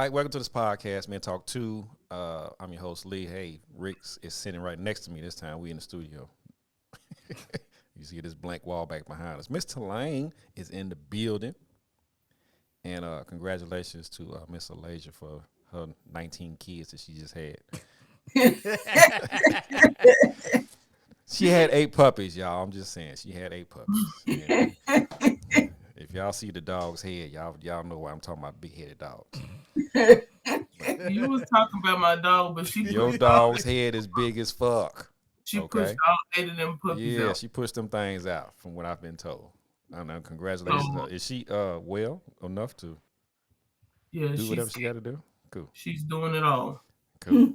Mike, welcome to this podcast, Man Talk 2. I'm your host, Lee. Hey, Rick is sitting right next to me this time. We in the studio. You see this blank wall back behind us. Miss Tulane is in the building. And congratulations to Miss Alasia for her 19 kids that she just had. She had 8 puppies, y'all. I'm just saying, she had 8 puppies. And if y'all see the dog's head, y'all know why I'm talking about big-headed dogs. You was talking about my dog, but your dog's head is big as fuck. She pushed all 8 of them puppies out. Yeah, she pushed them things out, from what I've been told. I know. Congratulations. Is she well enough to do whatever she got to do? Cool. She's doing it all. Cool.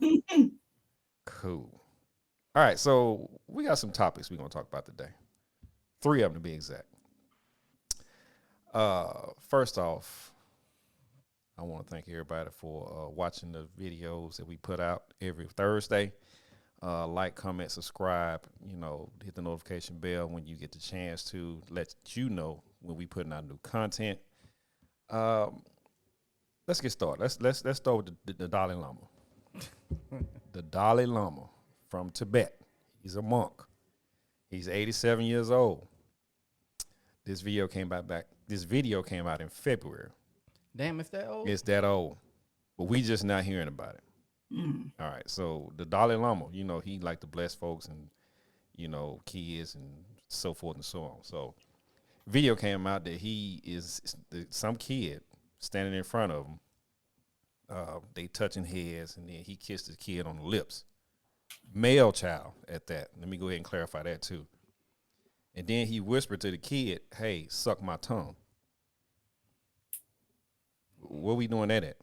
Cool. All right, so we got some topics we're gonna talk about today. 3 of them to be exact. First off, I want to thank everybody for watching the videos that we put out every Thursday. Like, comment, subscribe, hit the notification bell when you get the chance to let you know when we putting out new content. Let's get started. Let's start with the Dalai Lama. The Dalai Lama from Tibet. He's a monk. He's 87 years old. This video came out in February. Damn, it's that old? It's that old. But we just not hearing about it. Mm. All right. So the Dalai Lama, he like to bless folks and, kids and so forth and so on. So video came out that he is some kid standing in front of him. They touching heads, and then he kissed his kid on the lips. Male child at that. Let me go ahead and clarify that too. And then he whispered to the kid, "Hey, suck my tongue." Where we doing that at?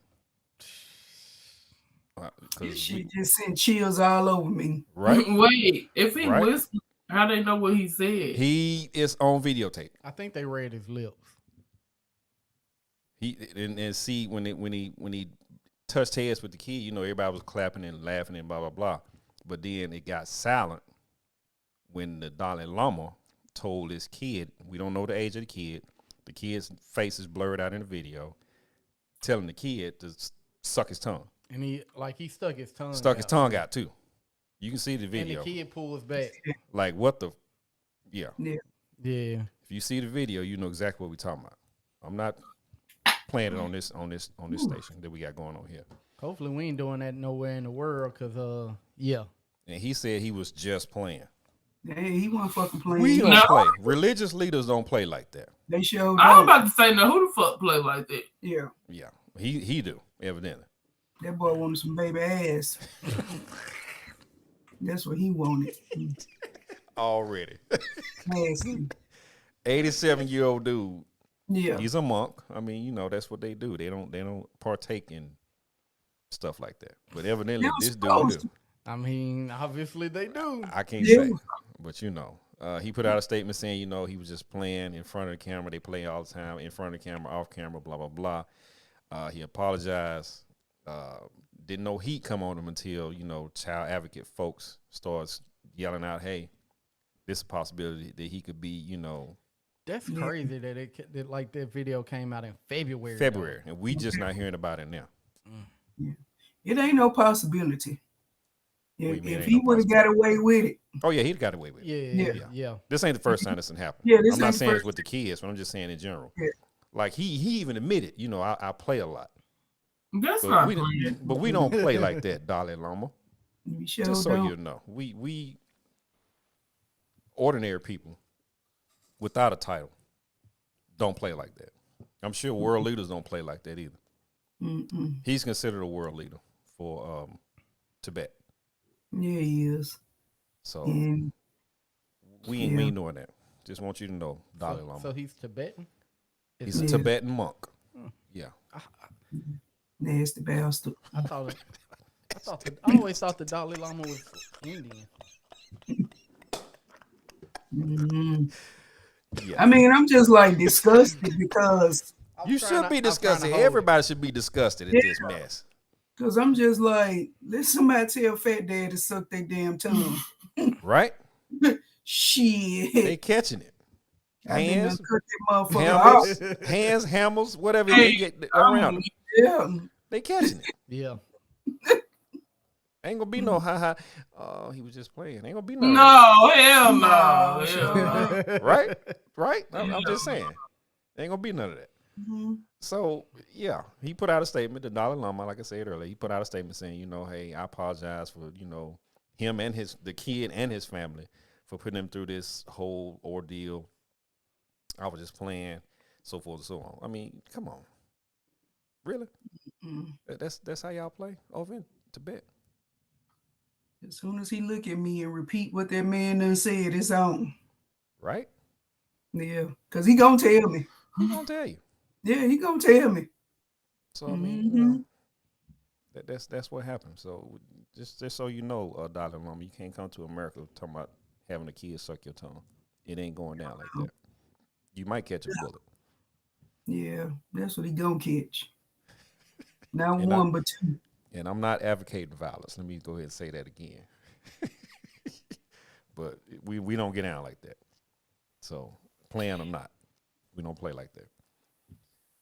She just sent chills all over me. Right? Wait, if he whispered, how they know what he said? He is on videotape. I think they read his lips. He and see when he touched heads with the kid, everybody was clapping and laughing and blah blah blah. But then it got silent when the Dalai Lama told this kid, we don't know the age of the kid. The kid's face is blurred out in the video, telling the kid to suck his tongue. And he stuck his tongue. His tongue out too. You can see the video. And the kid pulls back. Like what the? Yeah. Yeah. If you see the video, you know exactly what we're talking about. I'm not playing it on this station that we got going on here. Hopefully we ain't doing that nowhere in the world, cause yeah. And he said he was just playing. Hey, he wasn't fucking playing. We don't play. Religious leaders don't play like that. They showed. I was about to say, now who the fuck play like that? Yeah. Yeah. He do, evidently. That boy wanted some baby ass. That's what he wanted. Already. 87-year-old dude. Yeah. He's a monk. I mean, that's what they do. They don't partake in stuff like that. But evidently this dude do. I mean, obviously they do. I can't say. But he put out a statement saying, he was just playing in front of the camera. They play all the time in front of the camera, off camera, blah, blah, blah. He apologized. Didn't know he'd come on him until, child advocate folks starts yelling out, hey, this is a possibility that he could be, That's crazy that that video came out in February. And we just not hearing about it now. Yeah. It ain't no possibility. If he no would have got away with it. Oh, yeah, he'd got away with it. Yeah. This ain't the first time this done happened. Yeah, I'm not saying it's with the kids, but I'm just saying in general. Yeah. Like, he even admitted, I play a lot. That's not playing. But we don't play like that, Dalai Lama. Just so don't. you know. We ordinary people without a title don't play like that. I'm sure world leaders don't play like that either. Mm-mm. He's considered a world leader for Tibet. Yeah, he is. So And we ain't doing that. Just want you to know, Dalai Lama. So he's Tibetan? He's a Tibetan monk. Yeah. nasty bastard. I always thought the Dalai Lama was Indian. Mm-hmm. Yeah. I mean, I'm just like disgusted because you should be disgusted. Everybody should be disgusted at this mess. Because I'm just like, let somebody tell Fat Dad to suck their damn tongue. Right? Shit. They catching it. Hands, hammers, whatever you get around. Yeah. They catching it. Yeah. Ain't gonna be no ha. Oh, he was just playing. Ain't gonna be no. No, hell no. No, Hell no. Right? Right? I'm just saying. Ain't gonna be none of that. Mhm. So yeah, he put out a statement. The Dalai Lama, like I said earlier, he put out a statement saying, hey, I apologize for him and the kid and his family for putting him through this whole ordeal. I was just playing, so forth and so on. I mean, come on, really? Mm. That's how y'all play over in Tibet, As soon as he look at me and repeat what that man done said, it's on. right? Yeah, because he gonna tell me. He gonna tell you. Yeah, he gonna tell me. So I mean, Mhm. that's what happened. So just so you know, Dalai Lama, you can't come to America talking about having a kid suck your tongue. It ain't going down like that. You might catch a bullet. Yeah, that's what he gonna catch. Not And one, but two. And I'm not advocating violence. Let me go ahead and say that again. But we don't get down like that. So playing or not, we don't play like that.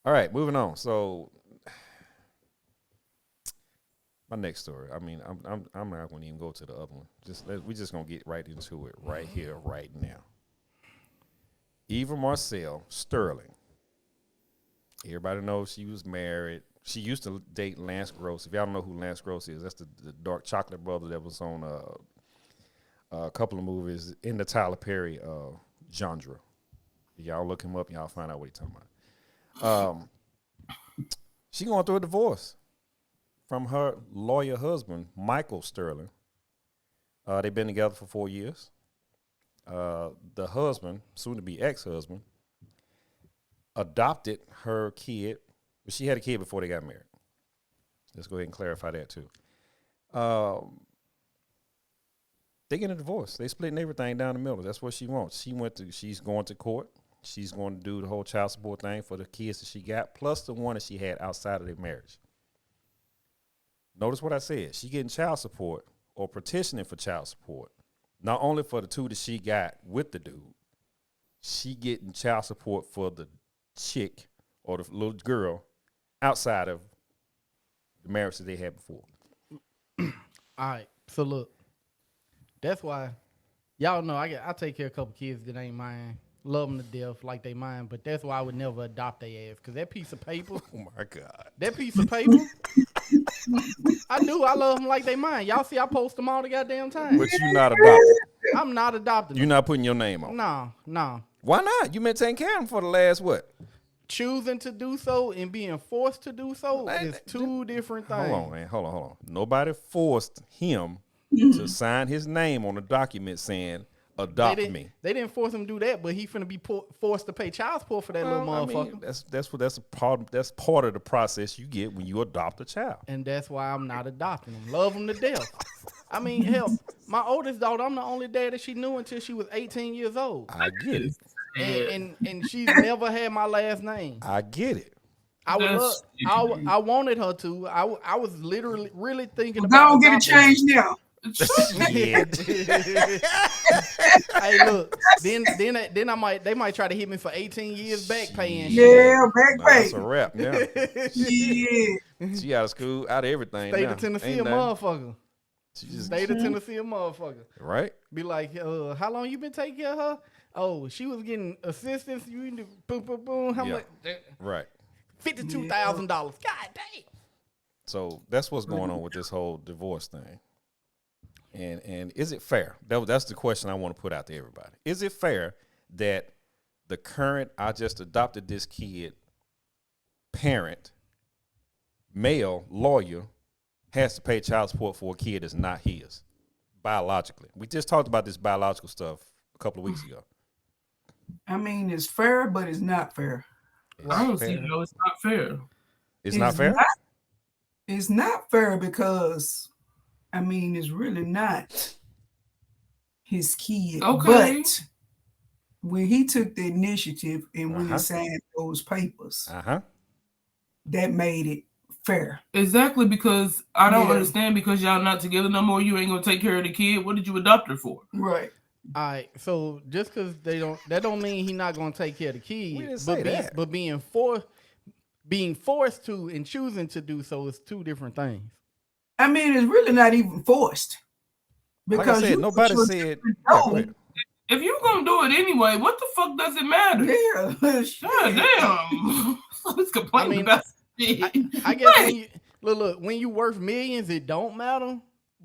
All right, moving on. So my next story. I mean, I'm not going to even go to the other one. We just gonna get right into it right here, right now. Eva Marcille Sterling. Everybody knows she was married. She used to date Lance Gross. If y'all don't know who Lance Gross is, that's the dark chocolate brother that was on a couple of movies in the Tyler Perry genre. Y'all look him up, y'all find out what he's talking about. She going through a divorce from her lawyer husband, Michael Sterling. They've been together for 4 years. The husband, soon to be ex-husband, adopted her kid. But she had a kid before they got married. Let's go ahead and clarify that too. They get a divorce. They splitting everything down the middle. That's what she wants. She's going to court. She's going to do the whole child support thing for the kids that she got, plus the one that she had outside of their marriage. Notice what I said. She getting child support or petitioning for child support, not only for the two that she got with the dude. She getting child support for the chick or the little girl outside of the marriage that they had before. All right. So look, that's why y'all know I take care of a couple kids that ain't mine. Love them to death like they mine, but that's why I would never adopt their ass. Because that piece of paper, Oh, my God. that piece of paper, I love them like they mine. Y'all see I post them all the goddamn time. But you not adopted. I'm not adopting You're them. not putting your name on. No. Why not? You been taking care of them for the last what? Choosing to do so and being forced to do so is two different things. Hold on, man. Hold on. Nobody forced him to sign his name on a document saying adopt me. They didn't force him to do that, but he finna be forced to pay child support for that little motherfucker. I mean, that's part of the process you get when you adopt a child. And that's why I'm not adopting him. Love him to death. I mean, hell, my oldest daughter, I'm the only dad that she knew until she was 18 years old. I get it. And she's never had my last name. I get it. I wanted her to. I was literally really thinking Well, about. don't get it changed now. Yeah. Hey, look. Then they might try to hit me for 18 years back paying. Yeah, back That's pay. a wrap. Yeah. Yeah. She out of school, out of everything. State now. of Tennessee, Ain't a nothing. motherfucker. She just State of Tennessee, a motherfucker. right. Be like, how long you been taking care of her? Oh, she was getting assistance. You need to boom, boom, boom. How Yeah. much? Right. $52,000. God damn. So that's what's going on with this whole divorce thing. And is it fair? That's the question I want to put out to everybody. Is it fair that the current I just adopted this kid parent, male lawyer, has to pay child support for a kid that's not his biologically? We just talked about this biological stuff a couple of weeks ago. I mean, it's fair, but it's not fair. I don't It's see fair. how it's not fair. It's not fair? It's not fair because, I mean, it's really not his kid. Okay. But when he took the initiative and when Uh-huh. he signed those papers, Uh-huh. that made it fair. Exactly, because I don't Yeah. understand, because y'all not together no more, you ain't gonna take care of the kid. What did you adopt her for? Right. All right, so just because that don't mean he not gonna take care of the kid. We didn't say that. But being being forced to and choosing to do so is two different things. I mean, it's really not even forced. Like I said, nobody said. Yeah, go ahead. If you're gonna do it anyway, what the fuck does it matter? Yeah. God damn. Let's complain about it. I guess when you look, when you worth millions, it don't matter.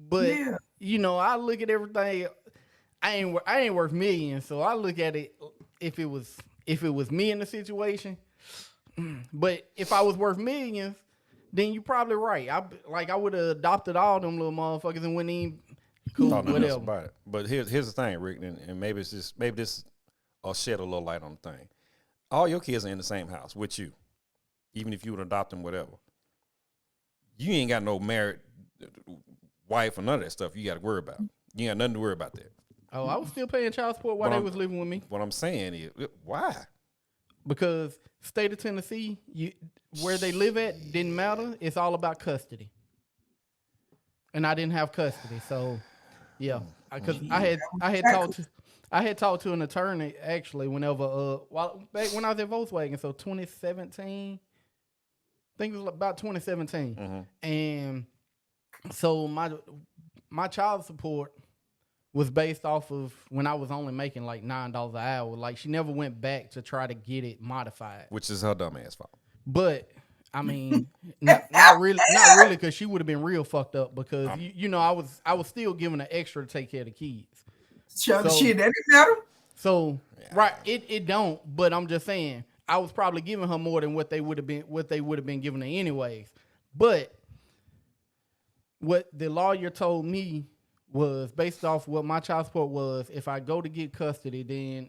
But you know, I look at everything. I ain't worth millions, so I look at it if it was me in the situation. But if I was worth millions, then you're probably right. I would have adopted all them little motherfuckers and wouldn't even cool whatever. About it. But here's the thing, Rick, and maybe this will shed a little light on the thing. All your kids are in the same house with you, even if you would adopt them, whatever. You ain't got no married wife or none of that stuff you got to worry about. You ain't got nothing to worry about that. Oh, I was still paying child support while they was living with me. What I'm saying is, why? Because state of Tennessee, where they live at didn't matter. It's all about custody. And I didn't have custody, so yeah. Because I had talked to an attorney actually whenever back when I was at Volkswagen, so 2017. I think it was about 2017. Mm-hmm. And so my child support was based off of when I was only making like $9 an hour. Like she never went back to try to get it modified. Which is her dumb ass fault. But I mean, not really, because she would have been real fucked up because you know I was still giving her extra to take care of the kids. So shit, that didn't matter. So right, it don't. But I'm just saying, I was probably giving her more than what they would have been giving her anyways. But what the lawyer told me was based off what my child support was. If I go to get custody, then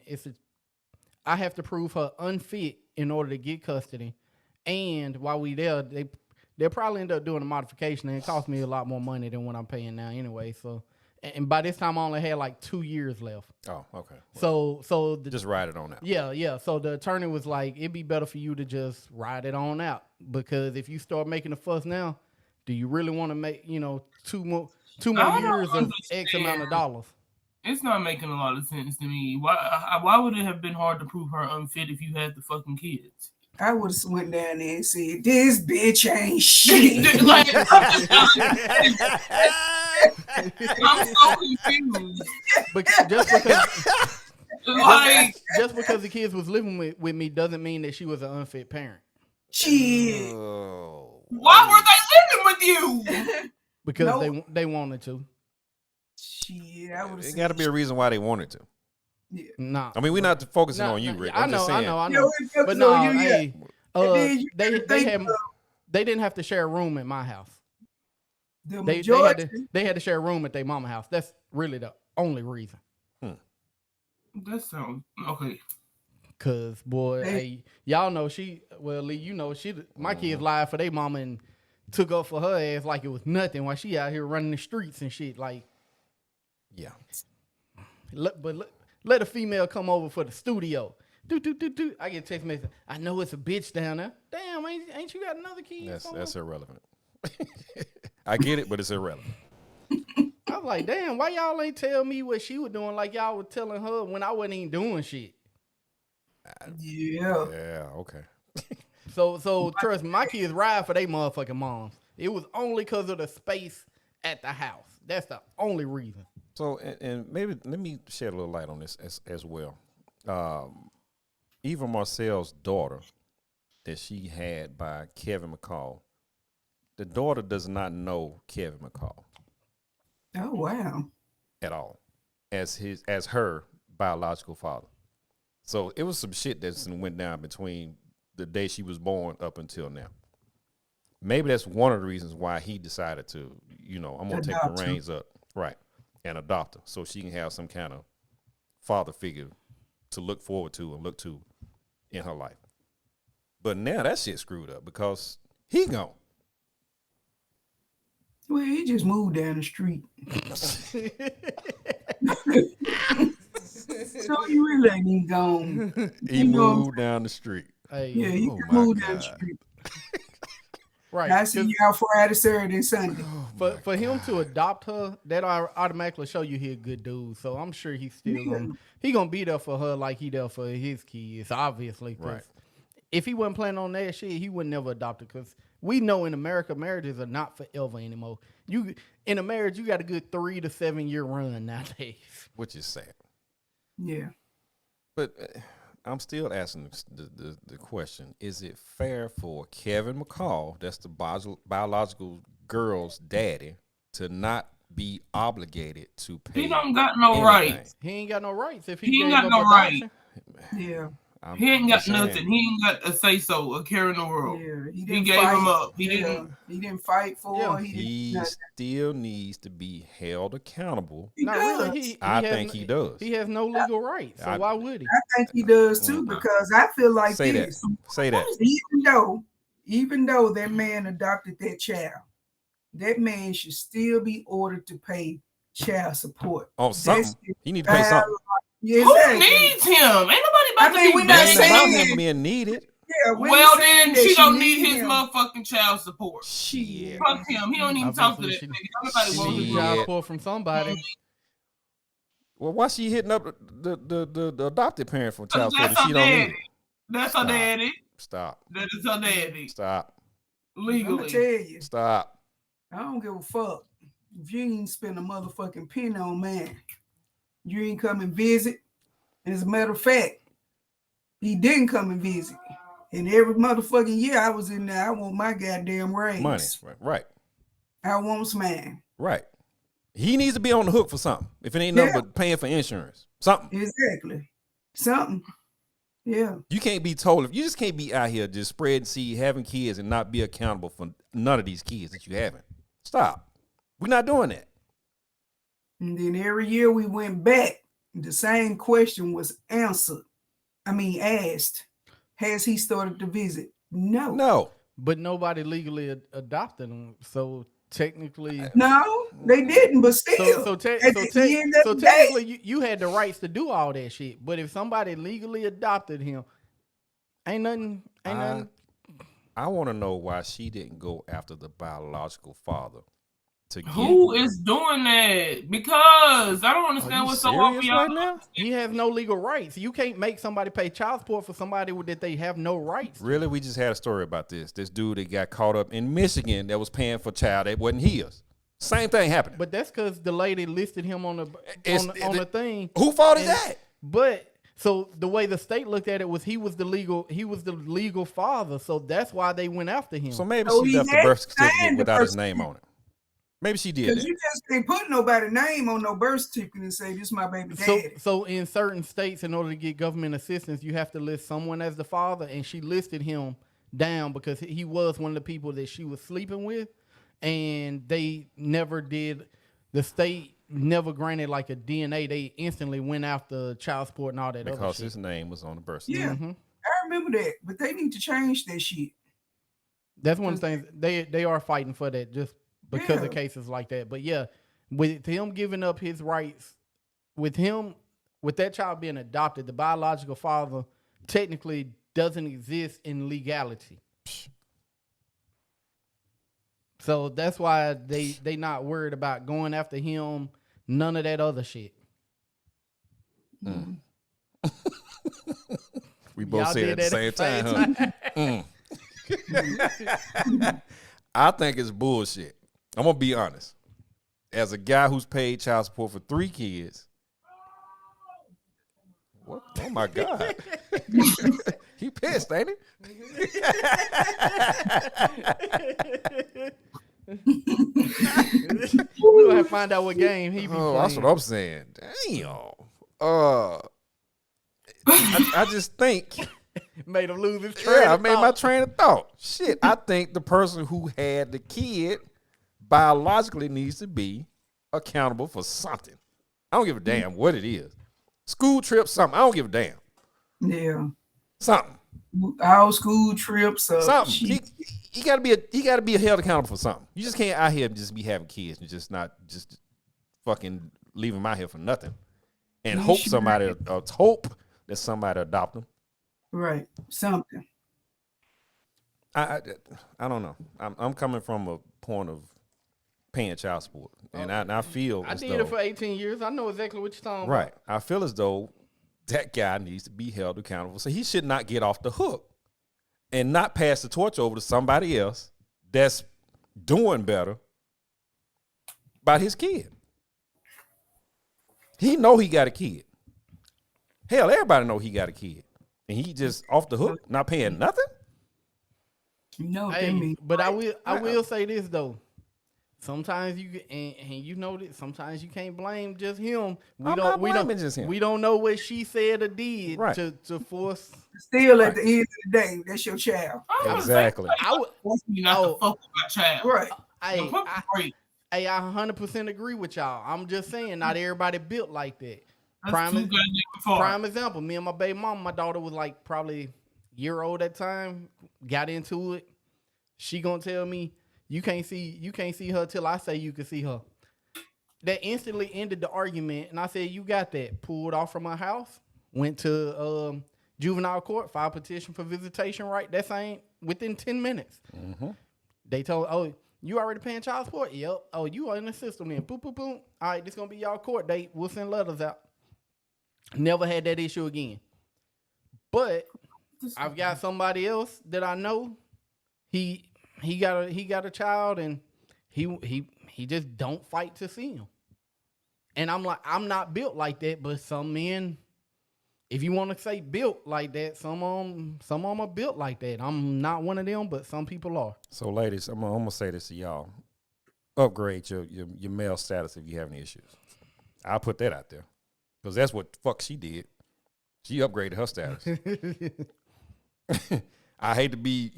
I have to prove her unfit in order to get custody. And while we there, they'll probably end up doing a modification, and it cost me a lot more money than what I'm paying now anyway. So, and by this time I only had like 2 years left. Oh, okay. Well, so just ride it on out. Yeah. So the attorney was like, it'd be better for you to just ride it on out, because if you start making a fuss now, do you really want to make two more years of X amount of dollars? It's not making a lot of sense to me. Why would it have been hard to prove her unfit if you had the fucking kids? I would have went down there and said, "This bitch ain't shit." I'm so confused. Just because the kids was living with me doesn't mean that she was an unfit parent. Shit. Why were they living with you? Because they wanted to. Shit, I would have. It got to be a reason why they wanted to. Yeah. Nah. I mean, we're not focusing on you, Rick. I know. But no, they didn't have to share a room in my house. They had to share a room at their mama's house. That's really the only reason. That sounds okay. Cause boy, y'all know Lee, my kids lied for their mama and took up for her ass like it was nothing while she out here running the streets and shit. Like, yeah. Let a female come over for the studio. Do. I get a text message. I know it's a bitch down there. Damn, ain't you got another kid? That's irrelevant. I get it, but it's irrelevant. I was like, damn, why y'all ain't tell me what she was doing like y'all was telling her when I wasn't even doing shit? Yeah. Yeah, okay. So trust me, my kids ride for their motherfucking moms. It was only because of the space at the house. That's the only reason. So, and maybe let me shed a little light on this as well. Eva Marcille's daughter that she had by Kevin McCall, the daughter does not know Kevin McCall. Oh, wow. At all. As her biological father. So it was some shit that went down between the day she was born up until now. Maybe that's one of the reasons why he decided to, I'm going to take the reins up. Right. And adopt her so she can have some kind of father figure to look forward to and look to in her life. But now that shit screwed up because he gone. Well, he just moved down the street. So he really ain't even gone. He moved down the street. Hey, yeah, he moved down the street. Right. I see y'all Friday, Saturday, and Sunday. For him to adopt her, that automatically show you he a good dude. So I'm sure he's still gonna be there for her like he there for his kids, obviously. Right. if he wasn't planning on that shit, he would never adopt it. Because we know in America, marriages are not forever anymore. In a marriage, you got a good 3 to 7 year run nowadays. Which is sad. Yeah. But I'm still asking the question: is it fair for Kevin McCall, that's the biological girl's daddy, to not be obligated to pay? He don't got no anything? rights. He ain't got no rights if He gave ain't got up no adoption. Yeah. He ain't got just saying. nothing. He ain't got a say so, a care in the world. Yeah. He didn't gave fight. him up. He Yeah. didn't. He didn't fight for Yeah. her. He still needs to be held accountable. He Not does. really. I think he does. He has no legal rights. So why would he? I think he does too, because I feel like Say this. Say that. Even though that man adopted that child, that man should still be ordered to pay child support. Oh, something. He need to pay That's- something. Yeah, Who exactly. needs him? Ain't nobody about to be we're not Ain't about saying- him being needed. Yeah, Well, then that she don't need need his him. motherfucking child support. Shit. Fuck him. He don't even talk to that Obviously, nigga. Nobody She wants needs him. child Shit. support from somebody. Well, why she hitting up the adopted parent for child support That's if she her don't need daddy. it? That's her Stop. daddy. Stop. That is her daddy. Stop. I'm gonna Legally. tell you, Stop. I don't give a fuck if you ain't spend a motherfucking penny on man. You ain't come and visit. As a matter of fact, he didn't come and visit. And every motherfucking year I was in there, I want my goddamn raise. Money. Right. I want mine. Right. He needs to be on the hook for something. If it ain't nothing Yeah. but paying for insurance. Something. Exactly. Something. Yeah. You can't be told, you just can't be out here just spreading seed, having kids, and not be accountable for none of these kids that you haven't. Stop. We're not doing that. And then every year we went back, the same question was answered. Asked. Has he started to visit? No. No. But nobody legally adopted him. So technically, No, they didn't, but still. At the end of the day, technically you had the rights to do all that shit. But if somebody legally adopted him, ain't nothing. I want to know why she didn't go after the biological father to get. Who is doing that? Because I don't understand what's so hard for serious y'all. right now? He has no legal rights. You can't make somebody pay child support for somebody that they have no rights. Really, we just had a story about this. This dude that got caught up in Michigan that was paying for a child that wasn't his. Same thing happened. But that's because the lady listed him on the thing. Who fault is that? But so the way the state looked at it was he was the legal father. So that's why they went after him. So maybe So she he left the had birth to certificate sign the without birth his name on it. Maybe she did because that. you just can't put nobody's name on no birth certificate and say this is my baby daddy. So in certain states, in order to get government assistance, you have to list someone as the father, and she listed him down because he was one of the people that she was sleeping with, and they never did. The state never granted like a DNA. They instantly went after child support and all that other Because shit. his name was on the birth Yeah, certificate. I remember that, but they need to change that shit. That's one of the things they are fighting for that just because Yeah. of cases like that. But yeah, with him giving up his rights, with that child being adopted, the biological father technically doesn't exist in legality. So that's why they not worried about going after him. None of that other shit. We both Y'all said it did at the same time, huh? I think it's bullshit. I'm going to be honest. As a guy who's paid child support for 3 kids. What? Oh, my God. He pissed, ain't he? We're gonna have to find out what game he be Oh, playing. that's what I'm saying. Damn. I just think, Made him lose his train. yeah, I of made my thought. train of thought. Shit, I think the person who had the kid biologically needs to be accountable for something. I don't give a damn what it is. School trip, something. I don't give a damn. Yeah, Something. all school trips. Something. Shit. He gotta be held accountable for something. You just can't out here and just be having kids and just not just fucking leave them out here for nothing. And You hope should somebody hope that somebody adopt them. Right, something. I don't know. I'm coming from a point of paying child support, and I feel I as did though, it for 18 years. I know exactly what you're talking right. I feel as though that guy needs to be held accountable, so he should not get off the hook. and not pass the torch over to somebody else that's doing better about his kid. He know he got a kid. Hell, everybody know he got a kid. And he just off the hook, not paying nothing? You know what Hey, they mean. but I will say this though. Sometimes you and you know that sometimes you can't blame just him. I'm not blaming just him. We don't know what she said or did Right. to force. Still, at the end of the day, that's your child. Exactly. I would. That's me not to fuck with my child. Right. I 100% agree with y'all. I'm just saying, not everybody built like that. Prime example, me and my baby mama, my daughter was like probably year old at the time, got into it. She gonna tell me, you can't see her till I say you can see her. That instantly ended the argument, and I said, you got that. Pulled off from her house, went to juvenile court, filed petition for visitation right that same within 10 minutes. Mm-hmm. They told, oh, you already paying child support? Yep. Oh, you are in the system then. Boom, boom, boom. All right, this gonna be y'all court date. We'll send letters out. Never had that issue again. But I've got somebody else that I know. He got a child, and he just don't fight to see him. And I'm like, I'm not built like that, but some men, if you want to say built like that, some of them are built like that. I'm not one of them, but some people are. So, ladies, I'm gonna say this to y'all: upgrade your male status if you have any issues. I'll put that out there because that's what the fuck she did. She upgraded her status. I hate to be,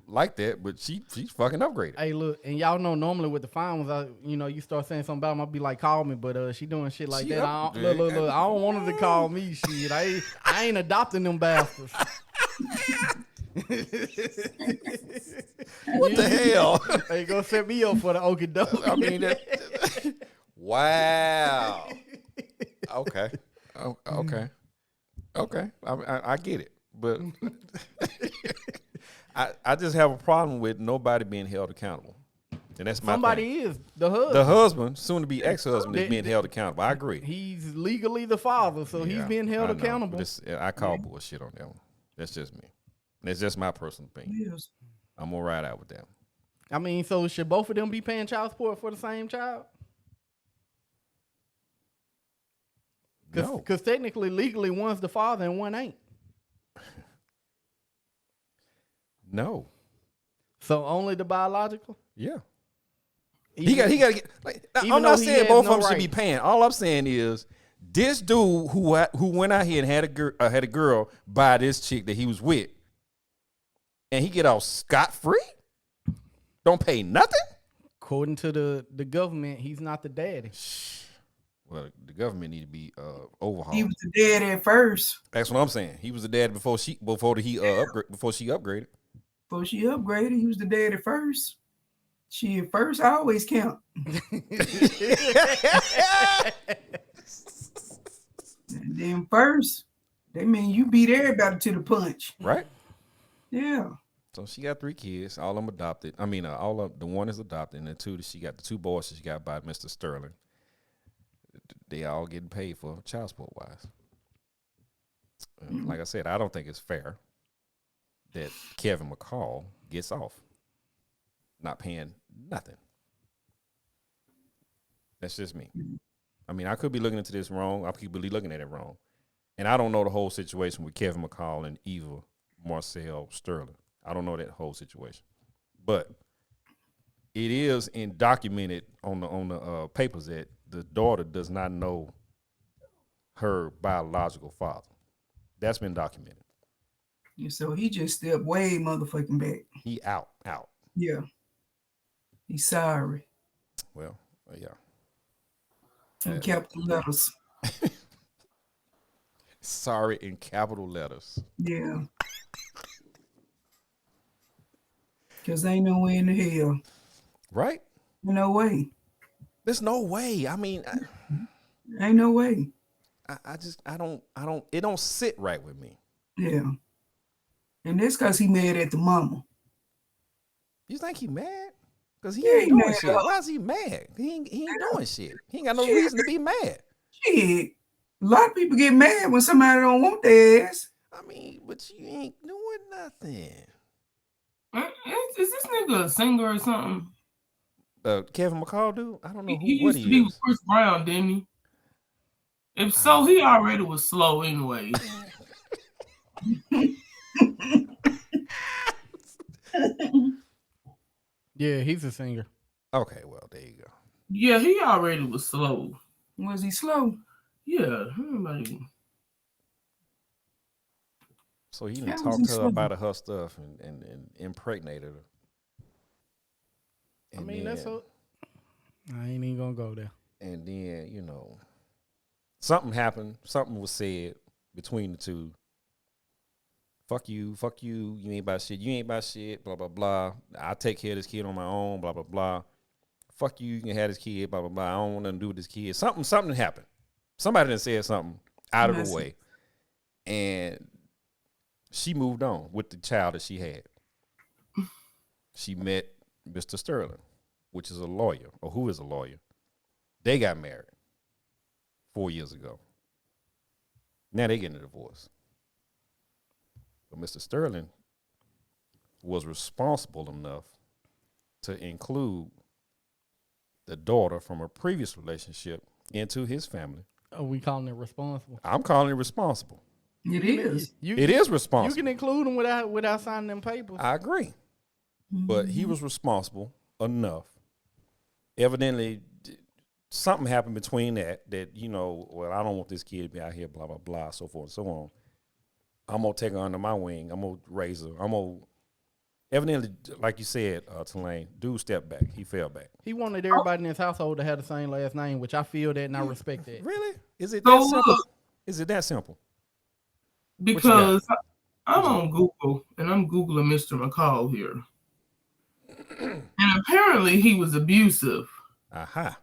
like that, but she's fucking upgraded. Hey, look, and y'all know normally with the fine ones, you start saying something about them, I'll be like, call me, but she doing shit like that. Look, I don't want her to call me shit. I ain't adopting them bastards. What the hell? They gonna set me up for the okie doke. I mean, wow. Okay. Okay. I get it, but I just have a problem with nobody being held accountable, and that's my somebody thing. is the husband. The husband, soon to be ex-husband, is being held accountable. I agree. He's legally the father, so he's being held accountable. I call bullshit on that one. That's just me. That's just my personal opinion. Yes. I'm gonna ride out with that. I mean, so should both of them be paying child support for the same child? No, because technically, legally, one's the father and one ain't. No. So only the biological? Yeah. Even, he got to get. Like, I'm not saying both of them should be paying. All I'm saying is this dude who went out here and had a girl by this chick that he was with, and he get off scot-free, don't pay nothing. According to the government, he's not the daddy. Well, the government need to be overhauled. He was the dad at first. That's what I'm saying. He was the dad before she upgraded. Before she upgraded, he was the dad at first. She at first always count. And then first, that mean you beat everybody to the punch. Right? Yeah. So she got 3 kids, all of them adopted. I mean, all of the one is adopted, and she got the 2 boys that she got by Mr. Sterling. They all getting paid for child support wise. Like I said, I don't think it's fair that Kevin McCall gets off not paying nothing. That's just me. I mean, I could be looking into this wrong. I could be looking at it wrong. And I don't know the whole situation with Kevin McCall and Eva Marcille Sterling. I don't know that whole situation. But it is documented on the papers that the daughter does not know her biological father. That's been documented. Yeah, so he just stepped way motherfucking back. He out. Yeah. He's sorry. Well, yeah. In capital letters. Sorry in capital letters. Yeah. Because ain't no way in the hell. Right? No way. There's no way. I mean, ain't no way. I don't, it don't sit right with me. Yeah. And that's because he mad at the mama. You think he mad? Because he ain't doing shit. Why is he mad? He ain't doing shit. He ain't got no reason to be mad. Shit. A lot of people get mad when somebody don't want their ass. I mean, but you ain't doing nothing. Is this nigga a singer or something? Kevin McCall, dude? I don't know He what used to he be is. with Chris Brown, didn't he? If so, he already was slow anyway. Yeah, he's a singer. Okay, well, there you go. Yeah, he already was slow. Was he slow? Yeah, everybody. So he How done was talked he to her slow? about her stuff and impregnated her. I And mean, that's then- a. I ain't even gonna go there. And then, you know, something happened. Something was said between the two. Fuck you, you ain't about shit, you ain't about shit, blah, blah, blah. I take care of this kid on my own, blah, blah, blah. Fuck you, you can have this kid, blah, blah, blah. I don't want nothing to do with this kid. Something happened. Somebody done said something out of the way. And she moved on with the child that she had. She met Mr. Sterling, which is a lawyer, or who is a lawyer. They got married 4 years ago. Now they getting a divorce. But Mr. Sterling was responsible enough to include the daughter from a previous relationship into his family. Are we calling it responsible? I'm calling it responsible. It is. It is responsible. You can include them without signing them papers. I agree. But he was responsible enough. Evidently, something happened between that, you know, well, I don't want this kid to be out here, blah, blah, blah, so forth and so on. I'm going to take her under my wing. I'm going to raise her. Evidently, like you said, Tulane, dude stepped back. He fell back. He wanted everybody in his household to have the same last name, which I feel that and I respect that. Really? Is it So that simple? look, Is it that simple? because I'm on Google and I'm Googling Mr. McCall here. And apparently he was abusive. Aha.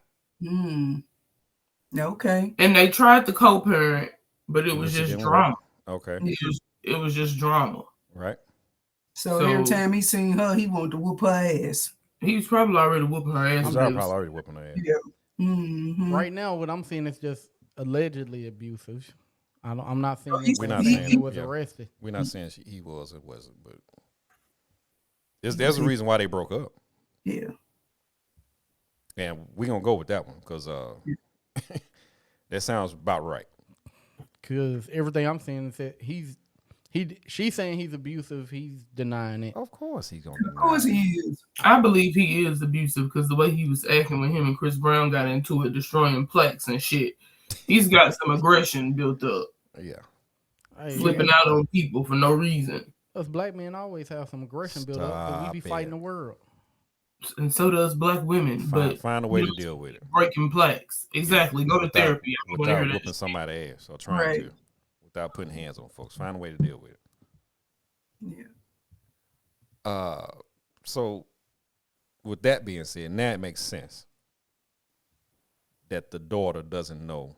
Okay. And they tried to co-parent, but it was Which it just didn't drama. work. Okay. It was just drama. Right. So every time he seen her, he wanted to whoop her ass. He was probably already whooping her ass. He's probably already whooping her ass. Yeah. Mm-hmm. Right now, what I'm seeing is just allegedly abusive. I'm not saying We're not he saying- was yeah. arrested. We're not saying he was or wasn't, but there's a reason why they broke up. Yeah. And we're going to go with that one because that sounds about right. Because everything I'm saying is that she's saying he's abusive. He's denying it. Of course he's going to Of course he is. I believe he is abusive because the way he was acting when him and Chris Brown got into it, destroying plaques and shit. He's got some aggression built up. Yeah. Hey, Flipping out on people for no reason. us black men always have some aggression built up because we be Stop fighting it. the world. And so does black women. But Find a way to deal with it. breaking plaques. Exactly. Go to therapy. I wanna Without hear whooping that. somebody's ass or trying Right. to. Without putting hands on folks. Find a way to deal with it. Yeah. So with that being said, now it makes sense that the daughter doesn't know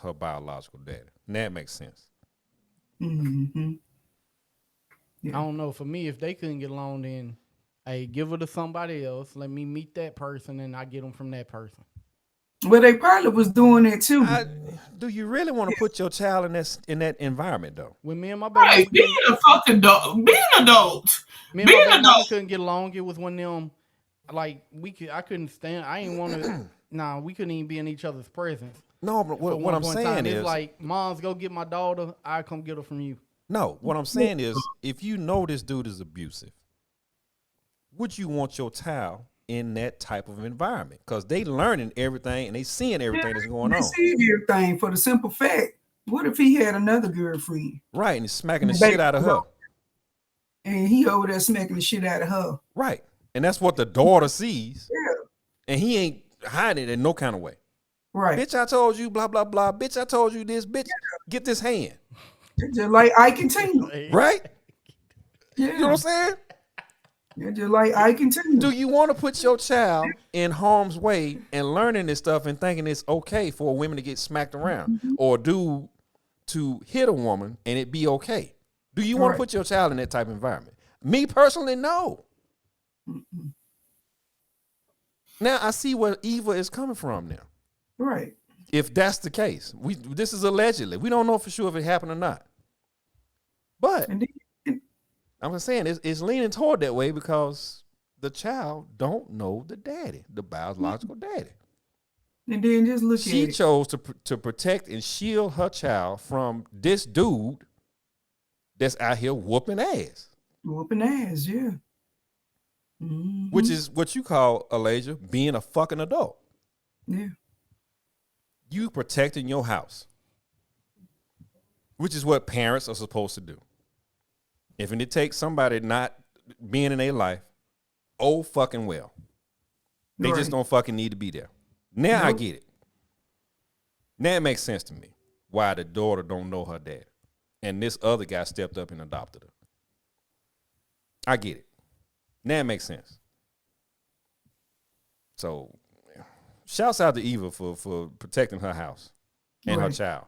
her biological daddy. Now it makes sense. Mm-hmm. I don't know. For me, if they couldn't get along, then hey, give her to somebody else. Let me meet that person, and I get them from that person. Well, they probably was doing it too. Do you really want to put your child in that environment though? When me and my baby, Right, being a fucking adult. Being an adult. me and being my an baby mama adult. couldn't get along. It was one of them, like I couldn't stand. I ain't want to. Nah, we couldn't even be in each other's presence. No, but At what one I'm point in saying time, is it's like, Mom's go get my daughter. I come get her from you. no. What I'm saying is, if you know this dude is abusive, would you want your child in that type of environment? Because they learning everything and they seeing everything that's going They on. see everything for the simple fact. What if he had another girlfriend Right, and he's smacking the Baby, shit out of her. and he over there smacking the shit out of her? Right, and that's what the daughter sees, Yeah. and he ain't hiding it in no kind of way. Right. Bitch, I told you, blah blah blah. Bitch, I told you this. Bitch, get this hand. Just like Ike and Tina. Right? Yeah. You know what I'm saying? Yeah, just like Ike and Tina. Do you want to put your child in harm's way and learning this stuff and thinking it's okay for women to get smacked around or do to hit a woman and it be okay? Do you want Right. to put your child in that type of environment? Me personally, no. Now I see where Eva is coming from now. Right. If that's the case, this is allegedly. We don't know for sure if it happened or not. But And then, I'm just saying it's leaning toward that way because the child don't know the daddy, the biological daddy. And then just look at She it. chose to protect and shield her child from this dude that's out here whooping ass. Whooping ass, yeah. Mm-hmm. Which is what you call, Elijah, being a fucking adult. Yeah. You protecting your house, which is what parents are supposed to do. If it takes somebody not being in their life, oh fucking well. They just don't fucking need to be there. Now I get it. Now it makes sense to me why the daughter don't know her dad. And this other guy stepped up and adopted her. I get it. Now it makes sense. So, shouts out to Eva for protecting her house and her child.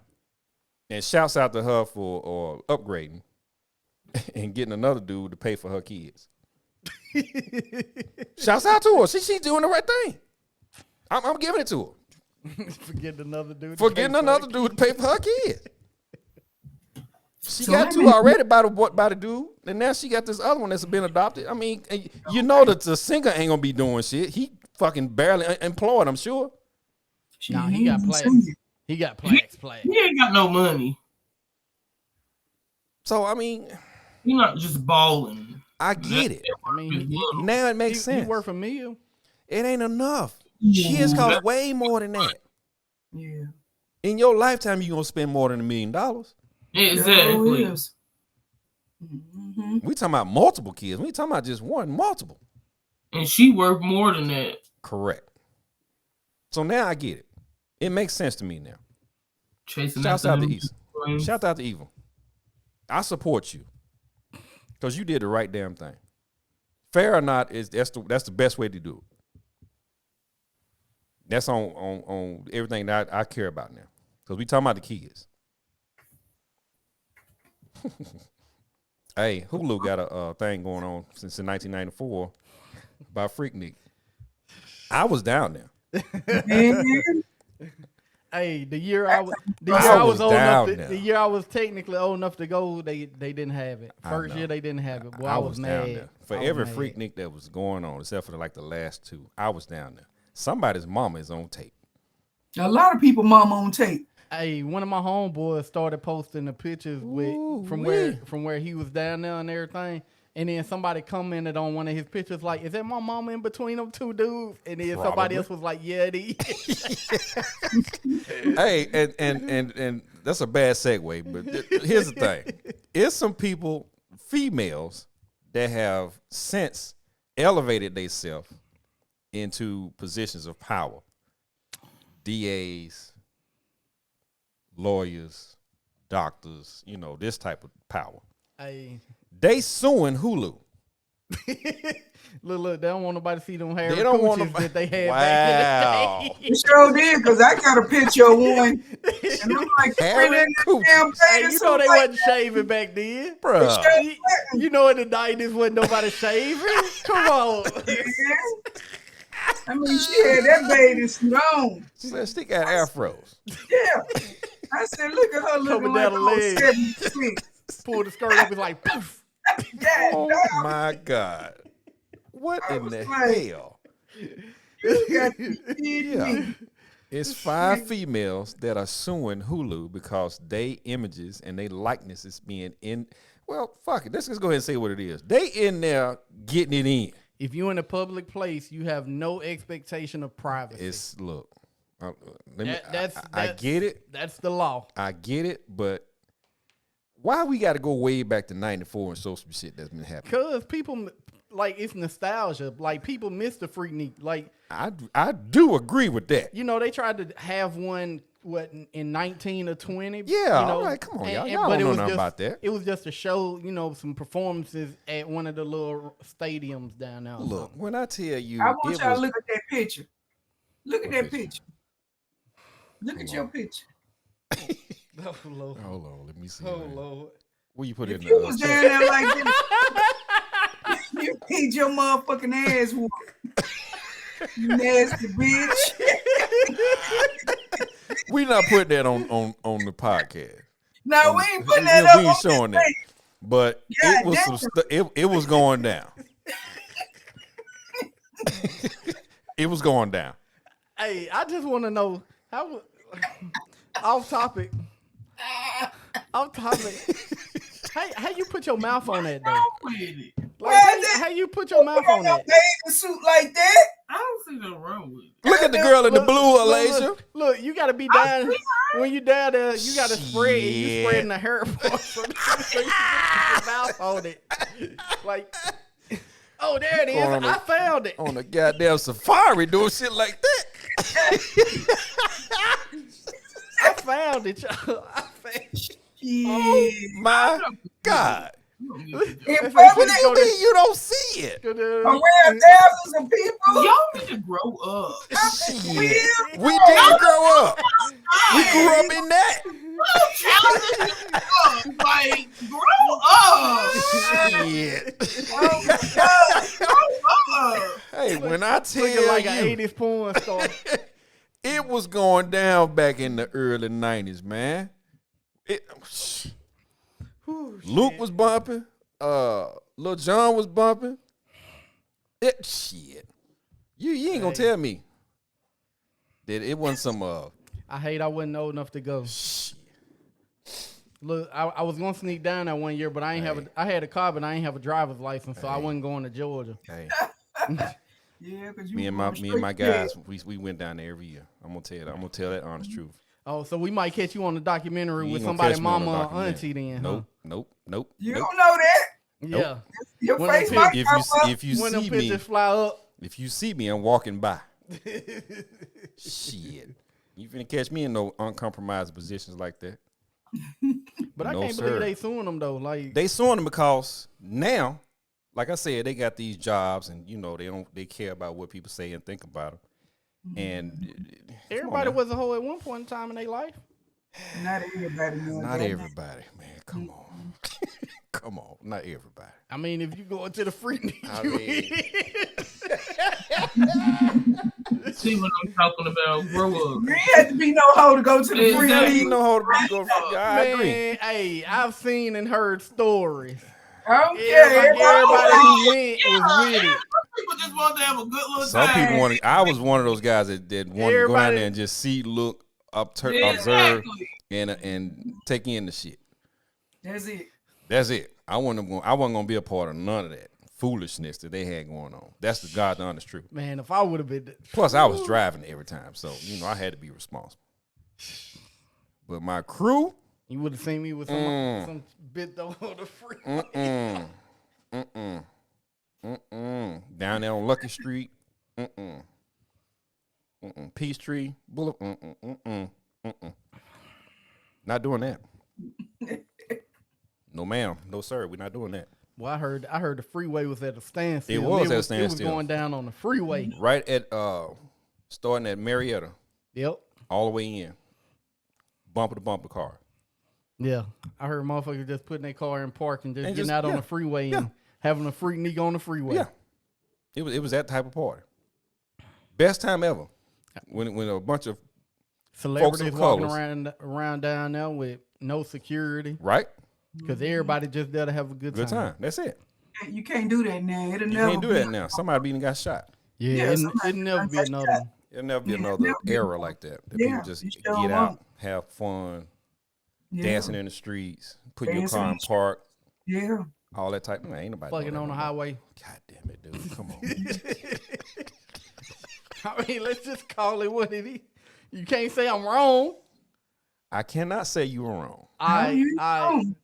And shouts out to her for upgrading and getting another dude to pay for her kids. Shouts out to her. She's doing the right thing. I'm giving it to her. For getting another dude. To pay for her kids. She got two already by the dude, and now she got this other one that's been adopted. I mean, you know that the singer ain't gonna be doing shit. He fucking barely employed, I'm sure. Nah, he got plaques. He got plaques. He ain't got no money. So I mean, you're not just balling. I get it. I mean, now it makes sense. He worth a meal. It ain't enough. Kids cost way more than that. Yeah. In your lifetime, you gonna spend more than $1 million. Exactly. Mm-hmm. We talking about multiple kids. We talking about just one, multiple. And she worth more than that. Correct. So now I get it. It makes sense to me now. Shouts out to Eva. Shout out to Eva. I support you because you did the right damn thing. Fair or not, that's the best way to do it. That's on everything that I care about now. Because we talking about the kids. Hey, Hulu got a thing going on since 1994 by Freaknik. I was down there. Hey, the year I was old enough, the year I was technically old enough to go, they didn't have it. First year they didn't have it. Boy, I was mad. Down there. For every Freaknik that was going on, except for the last two, I was down there. Somebody's mama is on tape. A lot of people mama on tape. Hey, one of my homeboys started posting the pictures from where he was down there and everything. And then somebody commented on one of his pictures like, "Is that my mama in between them two dudes?" And then somebody else was like, "Yeah, it is." Hey, and that's a bad segue, but here's the thing. It's some people, females, that have since elevated themselves into positions of power. DAs, lawyers, doctors, this type of power. They suing Hulu. Look, they don't want nobody to see them hair coochies that they had back in the day. You sure did, because I got a picture of one. And I'm like, hey, you know they wasn't shaving back then. Bruh. You know in the 90s wasn't nobody shaving. Come on. I mean, she had that baby strong. She said she got afros. Yeah. I said, look at her looking like a 76. Pull the skirt up and like, poof. Oh my God. What in the hell? Yeah. It's 5 females that are suing Hulu because they images and they likeness is being in. Well, fuck it. Let's just go ahead and say what it is. They in there getting it in. If you're in a public place, you have no expectation of privacy. I get it. That's the law. I get it, but why we got to go way back to 94 and show some shit that's been happening? Because people, it's nostalgia. Like, people miss the Freaknik. Like, I do agree with that. They tried to have one, in 19 or 20? Yeah, I'm like, come on, y'all. Y'all don't know nothing about that. It was just to show, some performances at one of the little stadiums down there. Look, when I tell you. I want y'all to look at that picture. Look at that picture. Look at your picture. Oh, Lord. Hold on, let me see. Oh, Lord. Where you put it in? You was down there like this. You need your motherfucking ass whooped. You nasty bitch. We not putting that on the podcast. No, we ain't putting that up. We ain't showing that. But Yeah, it was it was going down. It was going down. Hey, I just want to know how. Off topic. How you put your mouth on that though? Like, how you put your mouth on that? Bathing suit like that. I don't see nothing wrong with it. Look at the girl in the blue, Alasia. Look, you got to be down. When you down there, you got to spread. You spreading the hair part so you can put your mouth on it. Like, oh, there it is. I found it. On a goddamn safari doing shit like that. I found it, y'all. I found it. Oh my God. In What public, do you mean you don't see it? around thousands of people. Y'all need to grow up. Shit. We didn't grow up. We grew up in that. Like, grow up. Shit. Grow up. Hey, when I tell Looking like an you, 80s porn star. it was going down back in the early 90s, man. Luke was bumping. Lil Jon was bumping. Shit. You ain't gonna tell me that it wasn't some I hate I wasn't old enough to go. shit. Look, I was gonna sneak down that one year, but I had a car, but I ain't have a driver's license, so I wasn't going to Georgia. Hey, Yeah, because me and my guys, we went down there every year. I'm gonna tell that honest truth. Oh, so we might catch you on the documentary You with ain't gonna somebody, catch me on the mama or documentary. auntie then. Nope. You nope. don't know that. Yeah. Your When face them might If pop up. you When them see me, pictures fly up. if you see me, I'm walking by. Shit, you finna catch me in no uncompromised positions like that. But I No, can't sir. believe they suing them though. Like, They suing them because now, like I said, they got these jobs, and they care about what people say and think about them. And everybody was a hoe at one point in time in their life. Not everybody knows not that. everybody, man. Come on, come on, not everybody. I mean, if you go into the free I mean, See what I'm talking about? Grow up. You ain't have to be no hoe to go to the free yeah, league. you know how to be go. I agree. Man, hey, I've seen and heard stories. Okay, Everybody who went was with it. People just want to have a good little Some time. people want. I was one of those guys that wanted to go down Everybody- there and just see, look, Yeah, observe, exactly. and take in the shit. That's it. That's it. I wasn't gonna be a part of none of that foolishness that they had going on. That's the God honest truth. Man, if I would have been, Plus, I was driving every time, so I had to be responsible. But my crew, you would have seen me with some bit on the free. down there on Lucky Street, Peachtree Boulevard, not doing that. No, ma'am, no, sir, we're not doing that. Well, I heard the freeway was at a standstill. It was at a It was standstill. going down on the freeway. Right at starting at Marietta, Yep. all the way in, bumper to bumper car. Yeah. I heard motherfuckers just putting their car in park and just And getting just- out on yeah. the freeway Yeah. and having a freak nigga on the freeway. Yeah, it was that type of party. Best time ever. When a bunch of Celebrities walking colors. around down there with no security right because everybody just there to have a good time. That's it. You can't do that now. It'll You never can't do be. that now. Somebody even got shot. Yeah, somebody it'll never be got another shot. one. It'll never be Yeah, another never be. era like that. That Yeah, people just you get sure out, won't. have fun, Yeah. dancing in the streets, put your Dancing car in in the park, Yeah. all that type. Man, ain't nobody Fucking doing that on the no more. highway. God damn it, dude! Come on. I mean, let's just call it what it is. You can't say I'm wrong. I cannot say you were wrong, you wrong.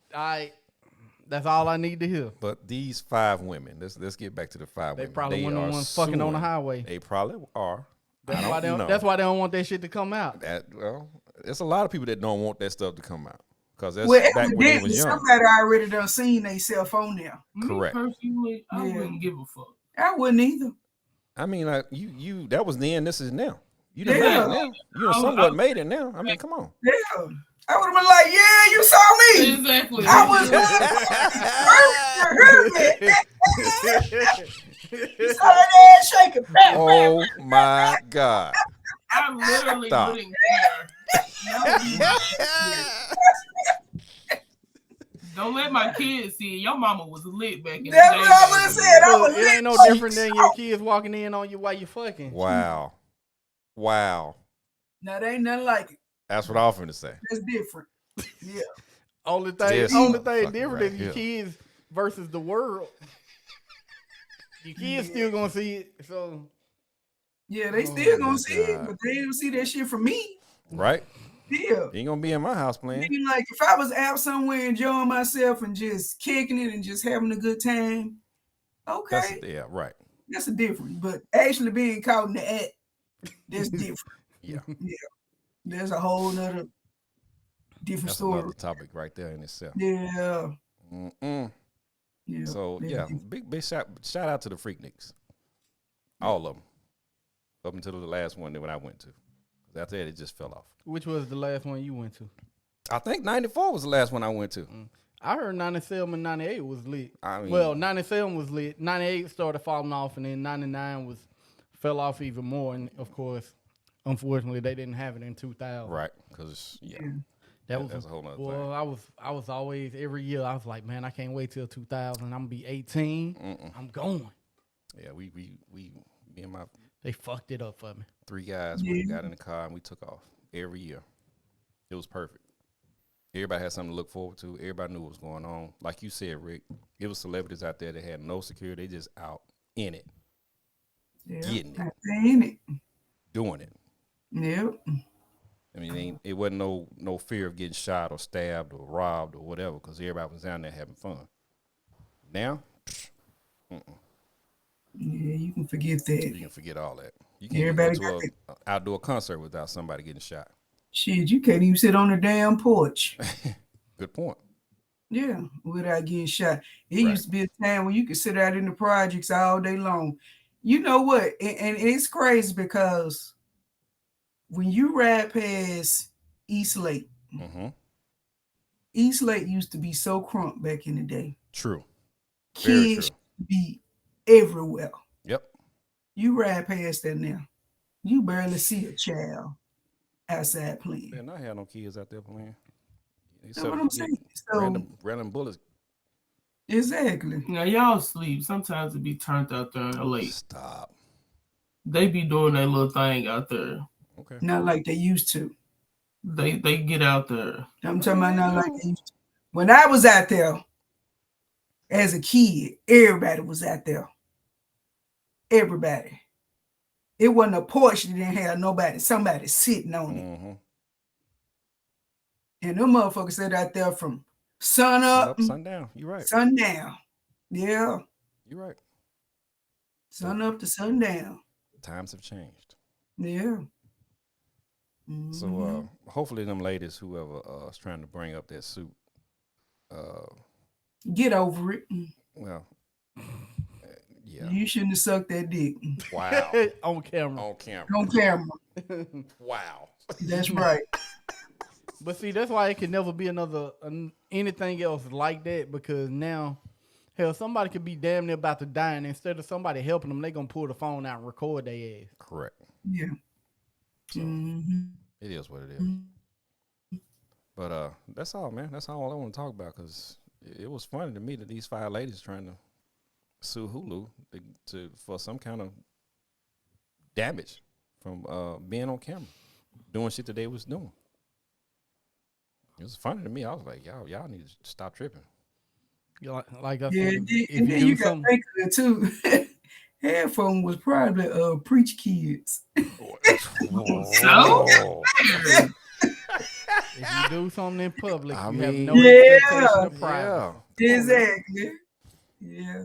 That's all I need to hear. but these 5 women. Let's get back to the 5 They women. probably one of are the ones fucking on the suing. highway. They probably are. That's I why don't know. that's why they don't want that shit to come out. There's a lot of people that don't want that stuff to come out because that's Well, back when they evidently was young. somebody already done seen they cell phone now. Correct. Me personally, I Yeah. wouldn't give a fuck. I wouldn't either. I mean, like you that was then. This is now. You done Yeah. made it now. You done somewhat made it now. I mean, come on. Yeah. I would have been like, yeah, you saw me. Exactly. I was you saw that ass shaking. Bam, Oh my God. I literally Stop. wouldn't care. Don't let let my kids see it. Your mama was lit back in the day. That's what I would have said. I was It ain't no different than your kids walking in on you while you fucking. Wow. No, there ain't nothing like it. That's what I was finna say. That's different. Yeah. Only This thing fucking different right is your here. kids versus the world. Your kids still gonna see it, so Yeah, they still my gonna see it, God. but they ain't gonna see that shit from me. Right? Yeah. You ain't gonna be in my house playing. Meaning, like, if I was out somewhere enjoying myself and just kicking it and just having a good time, okay, Yeah, right. that's a difference. But actually being caught in the act, that's different. Yeah. There's a whole nother different That's story. another topic right there in itself. Yeah. Mm-mm. Yeah. So Very yeah, different. big shout out to the Freakniks. All of them. Up until the last one that I went to. After that, it just fell off. which was the last one you went to? I think 94 was the last one I went to. I heard 97 and 98 was lit. I mean, Well, 97 was lit. 98 started falling off, and then 99 fell off even more. And of course, unfortunately, they didn't have it in 2000. right, because That's a whole nother well, thing. I was always every year. I was like, man, I can't wait till 2000. I'm gonna be 18. I'm going. Yeah, me and my They fucked it up for me. 3 guys we got in the car and we took off every year. It was perfect. Everybody had something to look forward to. Everybody knew what was going on. Like you said, Rick, it was celebrities out there that had no security. They just out in it, getting it, Ain't it? doing it. Yep. I mean, it wasn't no fear of getting shot or stabbed or robbed or whatever because everybody was down there having fun. Now, Yeah, you can forget that. you can forget all that. You can't Everybody go got to an outdoor concert without somebody getting shot. Shit, you can't even sit on the damn porch. Good point. Yeah, without getting shot. It used to be a time when you could sit out in the projects all day long. You know what? And it's crazy because when you ride past East Lake, East Lake used to be so crunk back in the day. True. Very Kids true. be everywhere. Yep. You ride past that now. You barely see a child outside playing. Man, I had no kids out there playing. That's what I'm saying. So, random bullets. exactly. Now y'all sleep. Sometimes it be turned out there in the lake. Stop. They be doing that little thing out there. Okay. Not like they used to. They get out there. I'm talking about not like they used to. When I was out there as a kid, everybody was out there. Everybody. It wasn't a porch that didn't have somebody sitting on it. And them motherfuckers sat out there from sun up, sundown. You're right. sundown. Yeah. You're right. Sun up to sundown. Times have changed. Yeah. So hopefully them ladies, whoever is trying to bring up that suit, get over it. well, yeah. You shouldn't have sucked that dick. Wow. On camera. On camera. On camera. Wow. That's right. But see, that's why it can never be anything else like that, because now, hell, somebody could be damn near about to die, and instead of somebody helping them, they gonna pull the phone out and record their ass. Correct. Yeah. So it is what it is. But that's all, man. That's all I want to talk about, because it was funny to me that these 5 ladies trying to sue Hulu for some kind of damage from being on camera, doing shit that they was doing. It was funny to me. I was like, y'all need to stop tripping. Like I said, Yeah, if and then you you do got to something, think of it too. Headphone was probably preach kids. So? if you do something in public, I you have mean, no Yeah. expectation of privacy. Exactly. Yeah.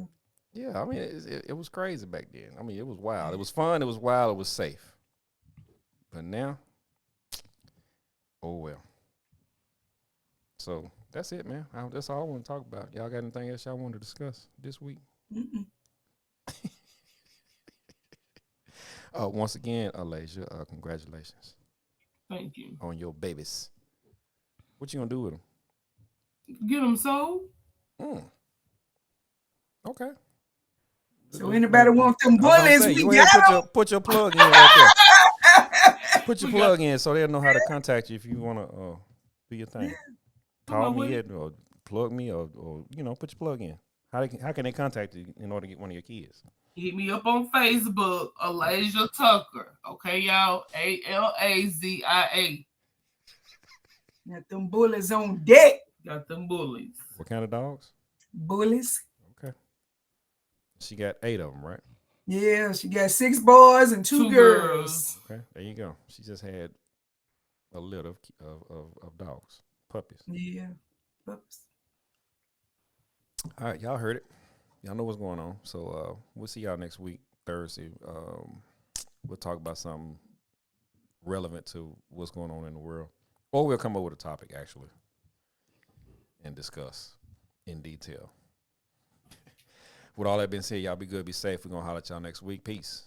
Yeah, I mean, it was crazy back then. I mean, it was wild. It was fun. It was wild. It was safe. But now, oh well. So that's it, man. That's all I want to talk about. Y'all got anything else y'all want to discuss this week? Once again, Alasia, congratulations Thank you. on your babies. What you gonna do with them? Get them sold. Okay. So anybody want them bullets? Say, We go ahead, got them. put your plug in right there. Put your plug in so they'll know how to contact you if you want to do your thing. call me or plug me or put your plug in. How can they contact you in order to get one of your kids? Hit me up on Facebook, Alasia Tucker. Okay, y'all. ALAZIA. Got them bullies on deck. Got them bullies. What kind of dogs? Bullies. Okay. She got 8 of them, right? Yeah, she got 6 boys and 2 girls. Okay, there you go. She just had a litter of dogs, puppies. Yeah, puppies. All right, y'all heard it. Y'all know what's going on. So we'll see y'all next week, Thursday. We'll talk about something relevant to what's going on in the world. Or we'll come up with a topic, actually, and discuss in detail. With all that being said, y'all be good, be safe. We're going to holler at y'all next week. Peace.